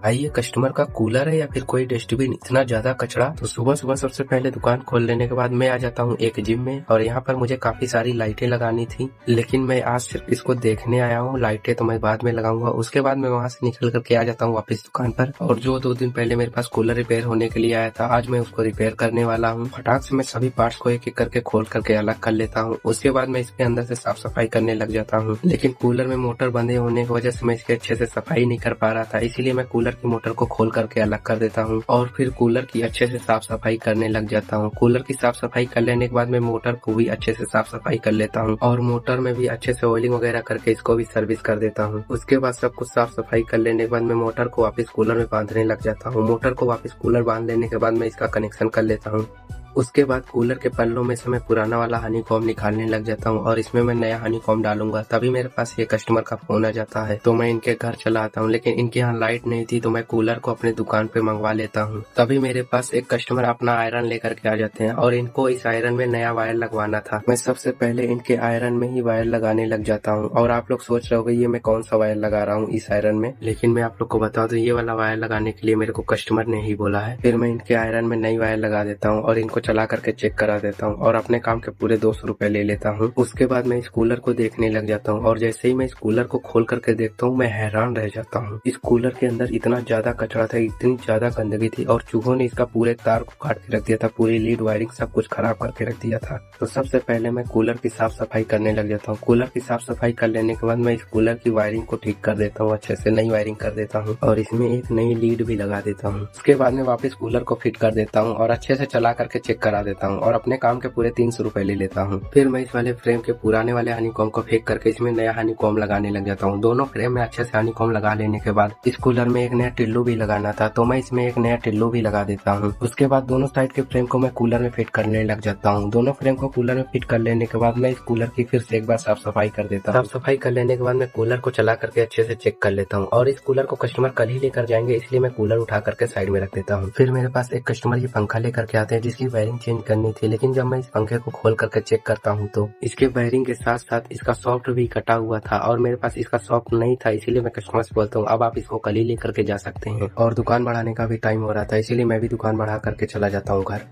भाई ये कस्टमर का कूलर है या फिर कोई डस्टबिन, इतना ज्यादा कचरा। तो सुबह सुबह सबसे पहले दुकान खोल लेने के बाद मैं आ जाता हूँ एक जिम में, और यहाँ पर मुझे काफी सारी लाइटें लगानी थी, लेकिन मैं आज सिर्फ इसको देखने आया हूँ। लाइटें तो मैं बाद में लगाऊंगा। उसके बाद मैं वहाँ से निकल करके आ जाता हूँ वापस दुकान पर। और जो 2 दिन पहले मेरे पास कूलर रिपेयर होने के लिए आया था, आज मैं उसको रिपेयर करने वाला हूँ। फटाक से मैं सभी पार्ट्स को एक एक करके खोल करके अलग कर लेता हूँ। उसके बाद मैं इसके अंदर से साफ सफाई करने लग जाता हूँ, लेकिन कूलर में मोटर बंधे होने की वजह से मैं इसके अच्छे से सफाई नहीं कर पा रहा था, इसीलिए मैं कूलर की मोटर को खोल करके अलग कर देता हूँ और फिर कूलर की अच्छे से साफ सफाई करने लग जाता हूँ। कूलर की साफ सफाई कर लेने के बाद मैं मोटर को भी अच्छे से साफ सफाई कर लेता हूँ और मोटर में भी अच्छे से ऑयलिंग वगैरह करके इसको भी सर्विस कर देता हूँ। उसके बाद सब कुछ साफ सफाई कर लेने के बाद मैं मोटर को वापस कूलर में बांधने लग जाता हूँ। मोटर को वापस कूलर बांध लेने के बाद मैं इसका कनेक्शन कर लेता हूँ। उसके बाद कूलर के पल्लों में से मैं पुराना वाला हनी कॉम्ब निकालने लग जाता हूँ और इसमें मैं नया हनी कॉम्ब डालूंगा। तभी मेरे पास ये कस्टमर का फोन आ जाता है, तो मैं इनके घर चला आता हूँ, लेकिन इनके यहाँ लाइट नहीं थी, तो मैं कूलर को अपने दुकान पे मंगवा लेता हूँ। तभी मेरे पास एक कस्टमर अपना आयरन लेकर के आ जाते हैं और इनको इस आयरन में नया वायर लगवाना था। मैं सबसे पहले इनके आयरन में ही वायर लगाने लग जाता हूँ। और आप लोग सोच रहे होंगे ये मैं कौन सा वायर लगा रहा हूँ इस आयरन में, लेकिन मैं आप लोग को बता दूं ये वाला वायर लगाने के लिए मेरे को कस्टमर ने ही बोला है। फिर मैं इनके आयरन में नई वायर लगा देता हूँ और इनको चला करके चेक करा देता हूँ और अपने काम के पूरे 200 रुपए ले लेता हूँ। उसके बाद मैं इस कूलर को देखने लग जाता हूँ और जैसे ही मैं इस कूलर को खोल करके देखता हूँ मैं हैरान रह जाता हूँ। इस कूलर के अंदर इतना ज्यादा कचरा था, इतनी ज्यादा गंदगी थी और चूहों ने इसका पूरे तार को काट के रख दिया था, पूरी लीड वायरिंग सब कुछ खराब करके रख दिया था। तो सबसे पहले मैं कूलर की साफ सफाई करने लग जाता हूँ। कूलर की साफ सफाई कर लेने के बाद मैं इस कूलर की वायरिंग को ठीक कर देता हूँ, अच्छे से नई वायरिंग कर देता हूँ और इसमें एक नई लीड भी लगा देता हूँ। उसके बाद मैं वापस कूलर को फिट कर देता हूँ और अच्छे से चला करके चेक करा देता हूँ और अपने काम के पूरे 300 रुपए ले लेता हूँ। फिर मैं इस वाले फ्रेम के पुराने वाले हनी कॉम्ब को फेंक करके इसमें नया हनी कॉम्ब लगाने लग जाता हूँ। दोनों फ्रेम में अच्छे से हनी कॉम्ब लगा लेने के बाद इस कूलर में एक नया टिल्लू भी लगाना था, तो मैं इसमें एक नया टिल्लू भी लगा देता हूँ। उसके बाद दोनों साइड के फ्रेम को मैं कूलर में फिट करने लग जाता हूँ। दोनों फ्रेम को कूलर में फिट कर लेने के बाद मैं इस कूलर की फिर से एक बार साफ सफाई कर देता हूँ। साफ सफाई कर लेने के बाद मैं कूलर को चला करके अच्छे से चेक कर लेता हूँ और इस कूलर को कस्टमर कल ही लेकर जाएंगे, इसलिए मैं कूलर उठा करके साइड में रख देता हूँ। फिर मेरे पास एक कस्टमर ये पंखा लेकर के आते हैं जिसकी वायरिंग चेंज करनी थी, लेकिन जब मैं इस पंखे को खोल करके चेक करता हूँ तो इसके वायरिंग के साथ साथ इसका सॉफ्ट भी कटा हुआ था और मेरे पास इसका सॉफ्ट नहीं था, इसीलिए मैं कस्टमर से बोलता हूँ अब आप इसको कल ही लेकर के जा सकते हैं। और दुकान बढ़ाने का भी टाइम हो रहा था, इसीलिए मैं भी दुकान बढ़ा करके चला जाता हूँ घर।